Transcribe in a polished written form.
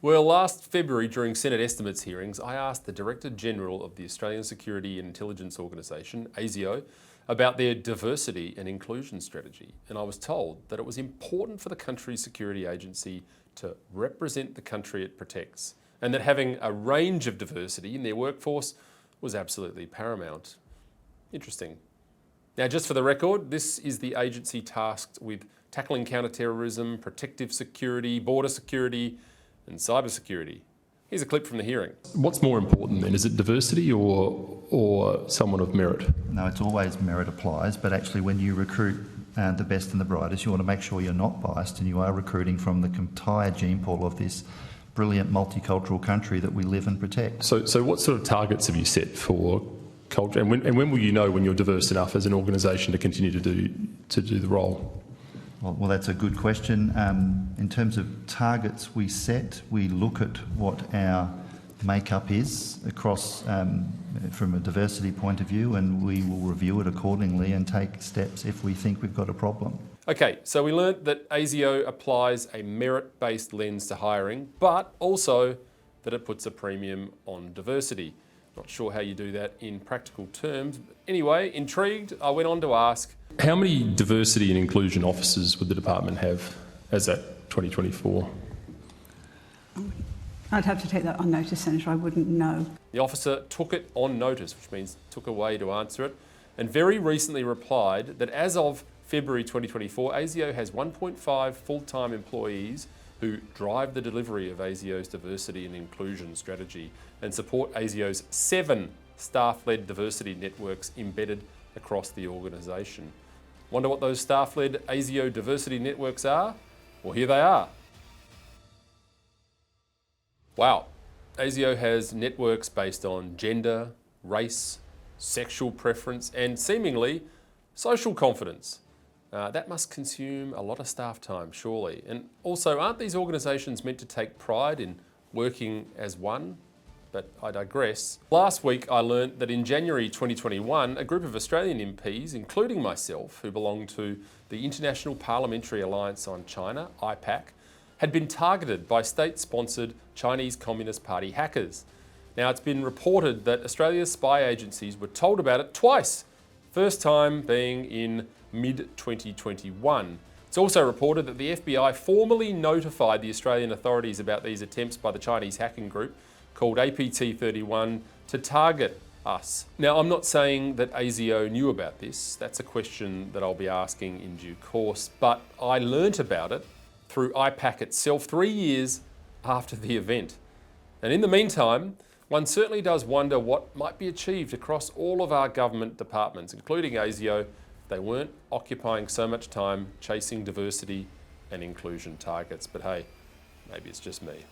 Well, last February during Senate estimates hearings, I asked the Director General of the Australian Security and Intelligence Organisation, ASIO, about their diversity and inclusion strategy. And I was told that it was important for the country's security agency to represent the country it protects, and that having a range of diversity in their workforce was absolutely paramount. Interesting. Now, just for the record, this is the agency tasked with tackling counter-terrorism, protective security, border security, and cybersecurity. Here's a clip from the hearing. What's more important then? Is it diversity or someone of merit? No, it's always merit applies, but actually when you recruit the best and the brightest, you want to make sure you're not biased and you are recruiting from the entire gene pool of this brilliant multicultural country that we live and protect. So what sort of targets have you set for culture? And when will you know when you're diverse enough as an organisation to continue to do the role? Well, that's a good question. In terms of targets we set, we look at what our makeup is across from a diversity point of view, and we will review it accordingly and take steps if we think we've got a problem. Okay, so we learnt that ASIO applies a merit-based lens to hiring, but also that it puts a premium on diversity. Not sure how you do that in practical terms. Anyway, intrigued, I went on to ask, how many diversity and inclusion officers would the department have as at 2024? I'd have to take that on notice, Senator. I wouldn't know. The officer took it on notice, which means took away to answer it, and very recently replied that as of February 2024, ASIO has 1.5 full-time employees who drive the delivery of ASIO's diversity and inclusion strategy and support ASIO's 7 staff-led diversity networks embedded across the organisation. Wonder what those staff-led ASIO diversity networks are? Well, here they are. Wow. ASIO has networks based on gender, race, sexual preference, and seemingly social confidence. That must consume a lot of staff time, surely. And also, aren't these organisations meant to take pride in working as one? But I digress. Last week, I learnt that in January 2021, a group of Australian MPs, including myself, who belong to the Inter-Parliamentary Alliance on China, AIPAC, had been targeted by state-sponsored Chinese Communist Party hackers. Now, it's been reported that Australia's spy agencies were told about it twice, first time being in mid-2021. It's also reported that the FBI formally notified the Australian authorities about these attempts by the Chinese hacking group called APT31 to target us. Now, I'm not saying that ASIO knew about this. That's a question that I'll be asking in due course, but I learnt about it through AIPAC itself 3 years after the event. And in the meantime, one certainly does wonder what might be achieved across all of our government departments, including ASIO, if they weren't occupying so much time chasing diversity and inclusion targets. But hey, maybe it's just me.